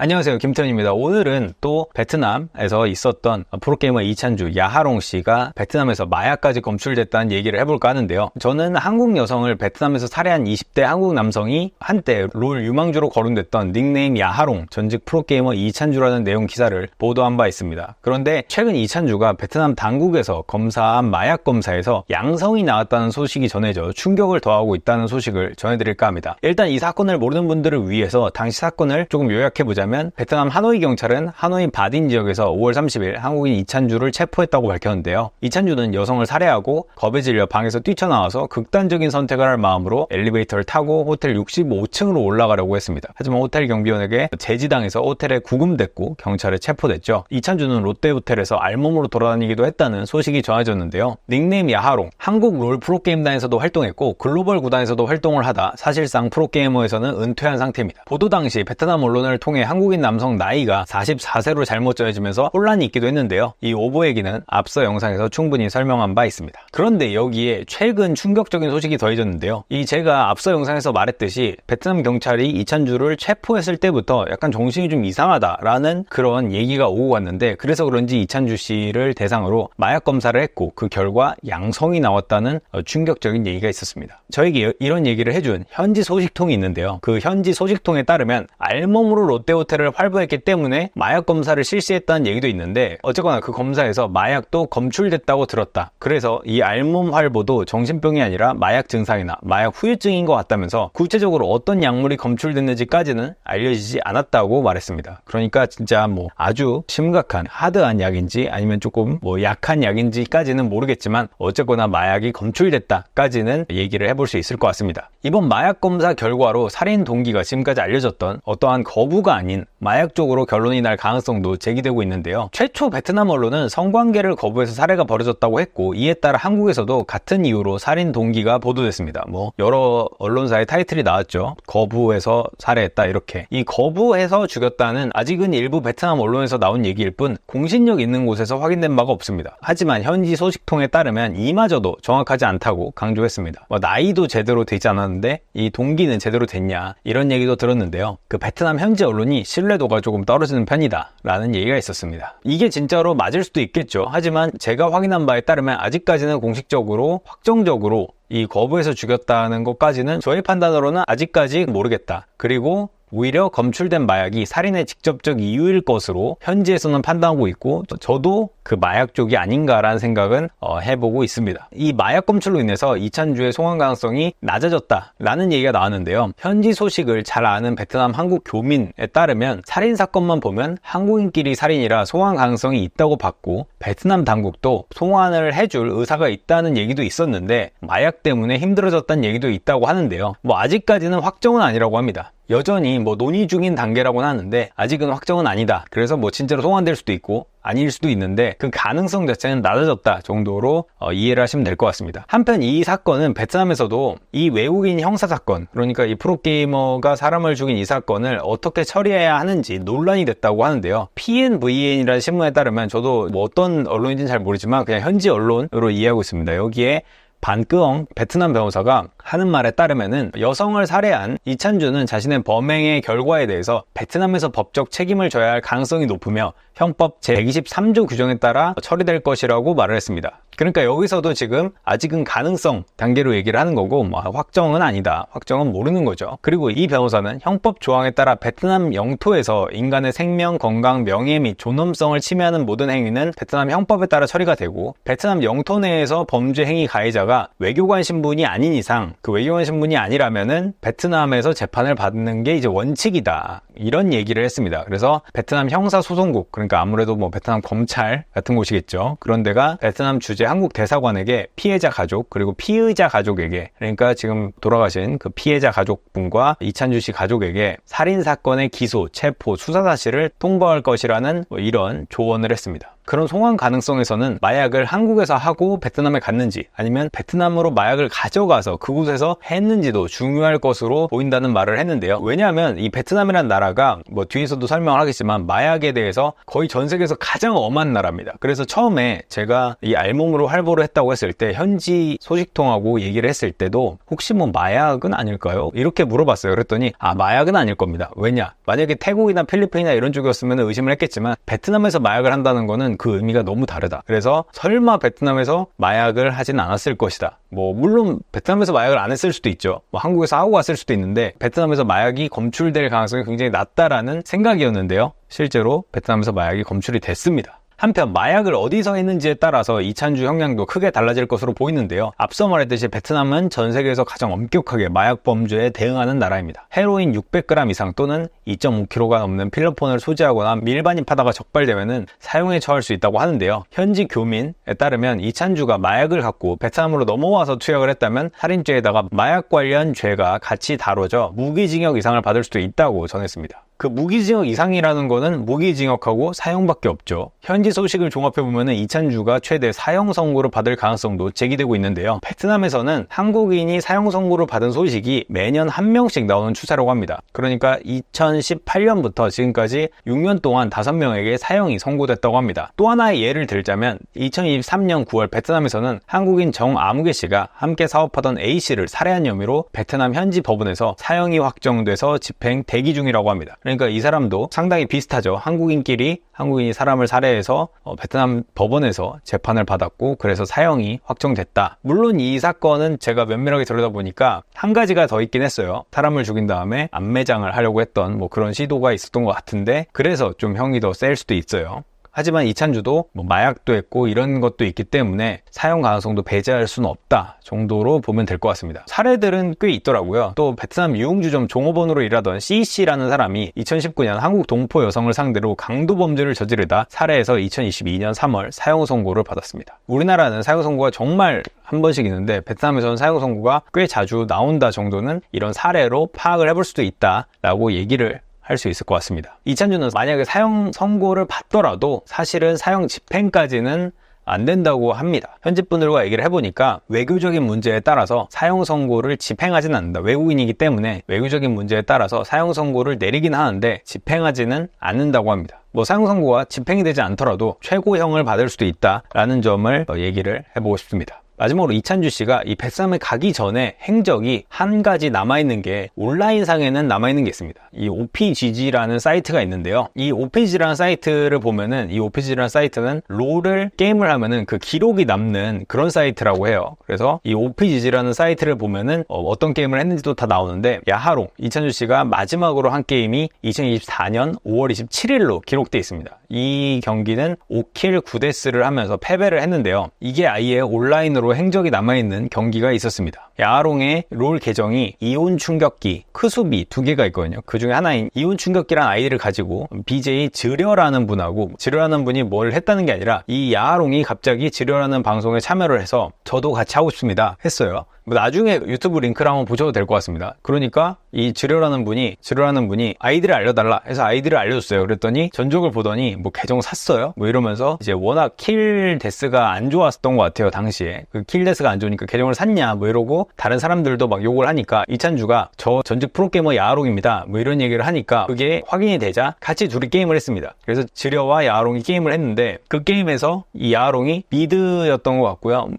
안녕하세요, 김태현입니다. 오늘은 또 베트남에서 있었던 프로게이머 이찬주 야하롱 씨가 베트남에서 마약까지 검출됐다는 얘기를 해볼까 하는데요. 저는 한국 여성을 베트남에서 살해한 20대 한국 남성이 한때 롤 유망주로 거론됐던 닉네임 야하롱, 전직 프로게이머 이찬주라는 내용 기사를 보도한 바 있습니다. 그런데 최근 이찬주가 베트남 당국에서 검사한 마약 검사에서 양성이 나왔다는 소식이 전해져 충격을 더하고 있다는 소식을 전해드릴까 합니다. 일단 이 사건을 모르는 분들을 위해서 당시 사건을 조금 요약해보자면 베트남 하노이 경찰은 하노이 바딘 지역에서 5월 30일 한국인 이찬주를 체포했다고 밝혔는데요. 이찬주는 여성을 살해하고 겁에 질려 방에서 뛰쳐나와서 극단적인 선택을 할 마음으로 엘리베이터를 타고 호텔 65층으로 올라가려고 했습니다. 하지만 호텔 경비원에게 제지당해서 호텔에 구금됐고 경찰에 체포됐죠. 이찬주는 롯데호텔에서 알몸으로 돌아다니기도 했다는 소식이 전해졌는데요. 닉네임 야하롱, 한국 롤 프로게임단에서도 활동했고 글로벌 구단에서도 활동을 하다 사실상 프로게이머에서는 은퇴한 상태입니다. 보도 당시 베트남 언론을 통해 한국인 남성 나이가 44세로 잘못 전해지면서 혼란이 있기도 했는데요. 이 오보 얘기는 앞서 영상에서 충분히 설명한 바 있습니다. 그런데 여기에 최근 충격적인 소식이 더해졌는데요. 제가 앞서 영상에서 말했듯이 베트남 경찰이 이찬주를 체포했을 때부터 약간 정신이 좀 이상하다라는 그런 얘기가 오고 갔는데, 그래서 그런지 이찬주 씨를 대상으로 마약 검사를 했고 그 결과 양성이 나왔다는 충격적인 얘기가 있었습니다. 저에게 이런 얘기를 해준 현지 소식통이 있는데요. 그 현지 소식통에 따르면 알몸으로 롯데호텔을 활보했기 때문에 마약 검사를 실시했다는 얘기도 있는데, 어쨌거나 그 검사에서 마약도 검출됐다고 들었다. 그래서 이 알몸 활보도 정신병이 아니라 마약 증상이나 마약 후유증인 것 같다면서 구체적으로 어떤 약물이 검출됐는지까지는 알려지지 않았다고 말했습니다. 그러니까 진짜 아주 심각한 하드한 약인지 아니면 조금 약한 약인지까지는 모르겠지만 어쨌거나 마약이 검출됐다까지는 얘기를 해볼 수 있을 것 같습니다. 이번 마약 검사 결과로 살인 동기가 지금까지 알려졌던 어떠한 거부가 아닌 마약 쪽으로 결론이 날 가능성도 제기되고 있는데요. 최초 베트남 언론은 성관계를 거부해서 살해가 벌어졌다고 했고, 이에 따라 한국에서도 같은 이유로 살인 동기가 보도됐습니다. 여러 언론사의 타이틀이 나왔죠. 거부해서 살해했다, 이렇게. 이 거부해서 죽였다는 아직은 일부 베트남 언론에서 나온 얘기일 뿐 공신력 있는 곳에서 확인된 바가 없습니다. 하지만 현지 소식통에 따르면 이마저도 정확하지 않다고 강조했습니다. 나이도 제대로 되지 않았는데 이 동기는 제대로 됐냐, 이런 얘기도 들었는데요. 그 베트남 현지 언론이 신뢰도가 조금 떨어지는 편이다 라는 얘기가 있었습니다. 이게 진짜로 맞을 수도 있겠죠. 하지만 제가 확인한 바에 따르면 아직까지는 공식적으로 확정적으로 이 거부해서 죽였다는 것까지는 저의 판단으로는 아직까지 모르겠다. 그리고 오히려 검출된 마약이 살인의 직접적 이유일 것으로 현지에서는 판단하고 있고, 저도 그 마약 쪽이 아닌가라는 생각은 해보고 있습니다. 이 마약 검출로 인해서 이찬주의 송환 가능성이 낮아졌다라는 얘기가 나왔는데요. 현지 소식을 잘 아는 베트남 한국 교민에 따르면 살인 사건만 보면 한국인끼리 살인이라 송환 가능성이 있다고 봤고, 베트남 당국도 송환을 해줄 의사가 있다는 얘기도 있었는데 마약 때문에 힘들어졌다는 얘기도 있다고 하는데요. 아직까지는 확정은 아니라고 합니다. 여전히 논의 중인 단계라고는 하는데 아직은 확정은 아니다. 그래서 진짜로 송환될 수도 있고 아닐 수도 있는데 그 가능성 자체는 낮아졌다 정도로 이해를 하시면 될 것 같습니다. 한편 이 사건은 베트남에서도 이 외국인 형사사건, 그러니까 이 프로게이머가 사람을 죽인 이 사건을 어떻게 처리해야 하는지 논란이 됐다고 하는데요. PNVN이라는 신문에 따르면, 저도 어떤 언론인지는 잘 모르지만 그냥 현지 언론으로 이해하고 있습니다. 여기에 반끄엉 베트남 변호사가 하는 말에 따르면은 여성을 살해한 이찬주는 자신의 범행의 결과에 대해서 베트남에서 법적 책임을 져야 할 가능성이 높으며 형법 제123조 규정에 따라 처리될 것이라고 말을 했습니다. 그러니까 여기서도 지금 아직은 가능성 단계로 얘기를 하는 거고, 확정은 아니다, 확정은 모르는 거죠. 그리고 이 변호사는 형법 조항에 따라 베트남 영토에서 인간의 생명, 건강, 명예 및 존엄성을 침해하는 모든 행위는 베트남 형법에 따라 처리가 되고, 베트남 영토 내에서 범죄 행위 가해자가 외교관 신분이 아닌 이상, 그 외교관 신분이 아니라면은 베트남에서 재판을 받는 게 이제 원칙이다, 이런 얘기를 했습니다. 그래서 베트남 형사소송국, 그러니까 아무래도 베트남 검찰 같은 곳이겠죠. 그런 데가 베트남 주재 한국 대사관에게 피해자 가족, 그리고 피의자 가족에게, 그러니까 지금 돌아가신 그 피해자 가족분과 이찬주 씨 가족에게 살인사건의 기소, 체포, 수사 사실을 통보할 것이라는 이런 조언을 했습니다. 그런 송환 가능성에서는 마약을 한국에서 하고 베트남에 갔는지 아니면 베트남으로 마약을 가져가서 그곳에서 했는지도 중요할 것으로 보인다는 말을 했는데요. 왜냐하면 이 베트남이라는 나라가 뭐 뒤에서도 설명을 하겠지만 마약에 대해서 거의 전 세계에서 가장 엄한 나라입니다. 그래서 처음에 제가 이 알몸으로 활보를 했다고 했을 때 현지 소식통하고 얘기를 했을 때도 혹시 뭐 마약은 아닐까요? 이렇게 물어봤어요. 그랬더니 마약은 아닐 겁니다. 왜냐? 만약에 태국이나 필리핀이나 이런 쪽이었으면 의심을 했겠지만 베트남에서 마약을 한다는 거는 그 의미가 너무 다르다. 그래서 설마 베트남에서 마약을 하진 않았을 것이다. 뭐 물론 베트남에서 마약을 안 했을 수도 있죠. 뭐 한국에서 하고 갔을 수도 있는데 베트남에서 마약이 검출될 가능성이 굉장히 낮다라는 생각이었는데요. 실제로 베트남에서 마약이 검출이 됐습니다. 한편 마약을 어디서 했는지에 따라서 이찬주 형량도 크게 달라질 것으로 보이는데요. 앞서 말했듯이 베트남은 전 세계에서 가장 엄격하게 마약 범죄에 대응하는 나라입니다. 헤로인 600g 이상 또는 2.5kg가 넘는 필로폰을 소지하거나 밀반입하다가 적발되면 사용에 처할 수 있다고 하는데요. 현지 교민에 따르면 이찬주가 마약을 갖고 베트남으로 넘어와서 투약을 했다면 살인죄에다가 마약 관련 죄가 같이 다뤄져 무기징역 이상을 받을 수도 있다고 전했습니다. 그 무기징역 이상이라는 거는 무기징역하고 사형밖에 없죠. 현지 소식을 종합해보면 이찬주가 최대 사형 선고를 받을 가능성도 제기되고 있는데요. 베트남에서는 한국인이 사형 선고를 받은 소식이 매년 한 명씩 나오는 추세라고 합니다. 그러니까 2018년부터 지금까지 6년 동안 5명에게 사형이 선고됐다고 합니다. 또 하나의 예를 들자면 2023년 9월 베트남에서는 한국인 정아무개 씨가 함께 사업하던 A씨를 살해한 혐의로 베트남 현지 법원에서 사형이 확정돼서 집행 대기 중이라고 합니다. 그러니까 이 사람도 상당히 비슷하죠. 한국인이 사람을 살해해서 베트남 법원에서 재판을 받았고 그래서 사형이 확정됐다. 물론 이 사건은 제가 면밀하게 들여다보니까 한 가지가 더 있긴 했어요. 사람을 죽인 다음에 암매장을 하려고 했던 뭐 그런 시도가 있었던 것 같은데 그래서 좀 형이 더 셀 수도 있어요. 하지만 이찬주도 뭐 마약도 했고 이런 것도 있기 때문에 사형 가능성도 배제할 수는 없다 정도로 보면 될 것 같습니다. 사례들은 꽤 있더라고요. 또 베트남 유흥주점 종업원으로 일하던 C씨라는 사람이 2019년 한국 동포 여성을 상대로 강도 범죄를 저지르다 살해해서 2022년 3월 사형 선고를 받았습니다. 우리나라는 사형 선고가 정말 한 번씩 있는데 베트남에서는 사형 선고가 꽤 자주 나온다 정도는 이런 사례로 파악을 해볼 수도 있다라고 얘기를 할 수 있을 것 같습니다. 이찬주는 만약에 사형 선고를 받더라도 사실은 사형 집행까지는 안 된다고 합니다. 현지 분들과 얘기를 해보니까 외교적인 문제에 따라서 사형 선고를 집행하지는 않는다. 외국인이기 때문에 외교적인 문제에 따라서 사형 선고를 내리긴 하는데 집행하지는 않는다고 합니다. 뭐 사형 선고가 집행이 되지 않더라도 최고형을 받을 수도 있다라는 점을 얘기를 해보고 싶습니다. 마지막으로 이찬주 씨가 이 베트남에 가기 전에 행적이 한 가지 남아있는 게 온라인상에는 남아있는 게 있습니다. 이 OPGG라는 사이트가 있는데요. 이 OPGG라는 사이트를 보면은 이 OPGG라는 사이트는 롤을 게임을 하면은 그 기록이 남는 그런 사이트라고 해요. 그래서 이 OPGG라는 사이트를 보면은 어떤 게임을 했는지도 다 나오는데 야하롱, 이찬주 씨가 마지막으로 한 게임이 2024년 5월 27일로 기록되어 있습니다. 이 경기는 5킬 9데스를 하면서 패배를 했는데요. 이게 아예 온라인으로 행적이 남아있는 경기가 있었습니다. 야하롱의 롤 계정이 이온 충격기, 크수비 두 개가 있거든요. 그 중에 하나인 이온 충격기라는 아이디를 가지고 BJ 지려라는 분하고 지려라는 분이 뭘 했다는 게 아니라 이 야하롱이 갑자기 지려라는 방송에 참여를 해서 저도 같이 하고 싶습니다 했어요. 나중에 유튜브 링크를 한번 보셔도 될 것 같습니다. 그러니까 이 지려라는 분이 아이디를 알려달라 해서 아이디를 알려줬어요. 그랬더니 전적을 보더니 뭐 계정 샀어요? 뭐 이러면서 이제 워낙 킬 데스가 안 좋았던 것 같아요. 당시에 그 킬 데스가 안 좋으니까 계정을 샀냐 뭐 이러고 다른 사람들도 막 욕을 하니까 이찬주가 저 전직 프로게이머 야하롱입니다 뭐 이런 얘기를 하니까 그게 확인이 되자 같이 둘이 게임을 했습니다. 그래서 지려와 야하롱이 게임을 했는데 그 게임에서 이 야하롱이 미드였던 것 같고요.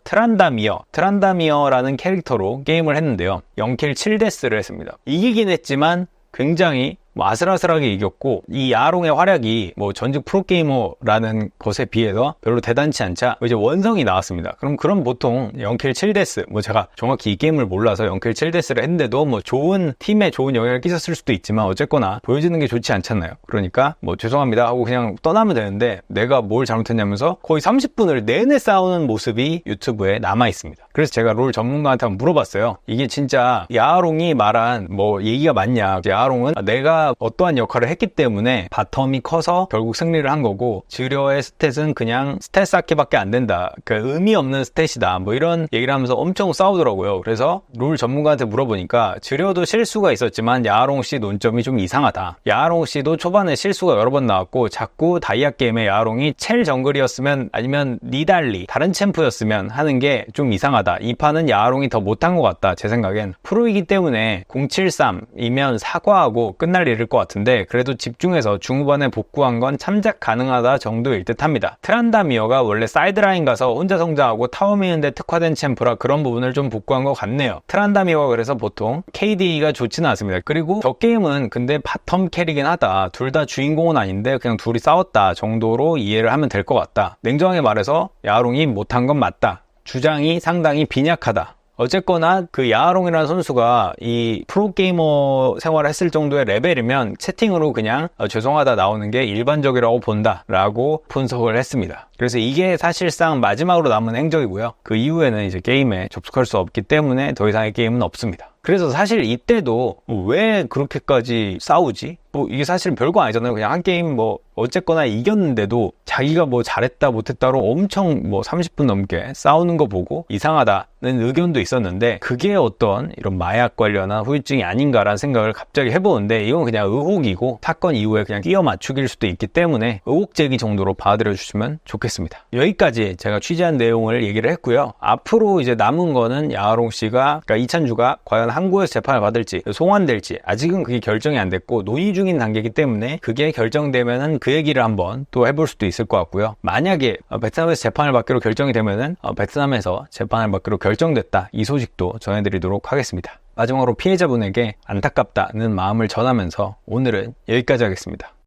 트란다미어라는 캐릭터로 게임을 했는데요. 0킬 7데스를 했습니다. 이기긴 했지만 굉장히 아슬아슬하게 이겼고 이 야하롱의 활약이 뭐 전직 프로게이머라는 것에 비해서 별로 대단치 않자 이제 원성이 나왔습니다. 그럼 보통 0킬 7데스 뭐 제가 정확히 이 게임을 몰라서 0킬 7데스를 했는데도 뭐 좋은 팀에 좋은 영향을 끼쳤을 수도 있지만 어쨌거나 보여지는 게 좋지 않잖아요. 그러니까 뭐 죄송합니다 하고 그냥 떠나면 되는데 내가 뭘 잘못했냐면서 거의 30분을 내내 싸우는 모습이 유튜브에 남아 있습니다. 그래서 제가 롤 전문가한테 한번 물어봤어요. 이게 진짜 야하롱이 말한 뭐 얘기가 맞냐. 야하롱은 내가 즈려가 어떠한 역할을 했기 때문에 바텀이 커서 결국 승리를 한 거고, 즈려의 스탯은 그냥 스탯 쌓기밖에 안 된다, 그 의미 없는 스탯이다, 뭐 이런 얘기를 하면서 엄청 싸우더라고요. 그래서 롤 전문가한테 물어보니까 즈려도 실수가 있었지만 야하롱씨 논점이 좀 이상하다. 야하롱씨도 초반에 실수가 여러 번 나왔고, 자꾸 다이아 게임에 야하롱이 첼 정글이었으면 아니면 니달리 다른 챔프였으면 하는 게 좀 이상하다. 이 판은 야하롱이 더 못한 것 같다. 제 생각엔 프로이기 때문에 073이면 사과하고 끝날 일일 것 같은데, 그래도 집중해서 중후반에 복구한 건 참작 가능하다 정도일 듯 합니다. 트란다미어가 원래 사이드라인 가서 혼자 성장하고 타워 미는데 특화된 챔프라 그런 부분을 좀 복구한 것 같네요. 트란다미어가 그래서 보통 KD가 좋지는 않습니다. 그리고 저 게임은 근데 바텀 캐리긴 하다, 둘 다 주인공은 아닌데 그냥 둘이 싸웠다 정도로 이해를 하면 될 것 같다. 냉정하게 말해서 야하롱이 못한 건 맞다. 주장이 상당히 빈약하다. 어쨌거나 그 야하롱이라는 선수가 이 프로게이머 생활을 했을 정도의 레벨이면 채팅으로 그냥 죄송하다 나오는 게 일반적이라고 본다 라고 분석을 했습니다. 그래서 이게 사실상 마지막으로 남은 행적이고요. 그 이후에는 이제 게임에 접속할 수 없기 때문에 더 이상의 게임은 없습니다. 그래서 사실 이때도 왜 그렇게까지 싸우지? 뭐 이게 사실 별거 아니잖아요. 그냥 한 게임 뭐 어쨌거나 이겼는데도 자기가 뭐 잘했다 못했다로 엄청 뭐 30분 넘게 싸우는 거 보고 이상하다는 의견도 있었는데, 그게 어떤 이런 마약 관련한 후유증이 아닌가라는 생각을 갑자기 해보는데, 이건 그냥 의혹이고 사건 이후에 그냥 끼워 맞추기일 수도 있기 때문에 의혹 제기 정도로 봐드려 주시면 좋겠습니다. 여기까지 제가 취재한 내용을 얘기를 했고요. 앞으로 이제 남은 거는 야하롱 씨가, 그러니까 이찬주가 과연 항구에서 재판을 받을지 송환될지 아직은 그게 결정이 안 됐고 논의 중인 단계이기 때문에, 그게 결정되면은 그 얘기를 한번 또 해볼 수도 있을 것 같고요. 만약에 베트남에서 재판을 받기로 결정이 되면은 베트남에서 재판을 받기로 결정됐다, 이 소식도 전해드리도록 하겠습니다. 마지막으로 피해자분에게 안타깝다는 마음을 전하면서 오늘은 여기까지 하겠습니다.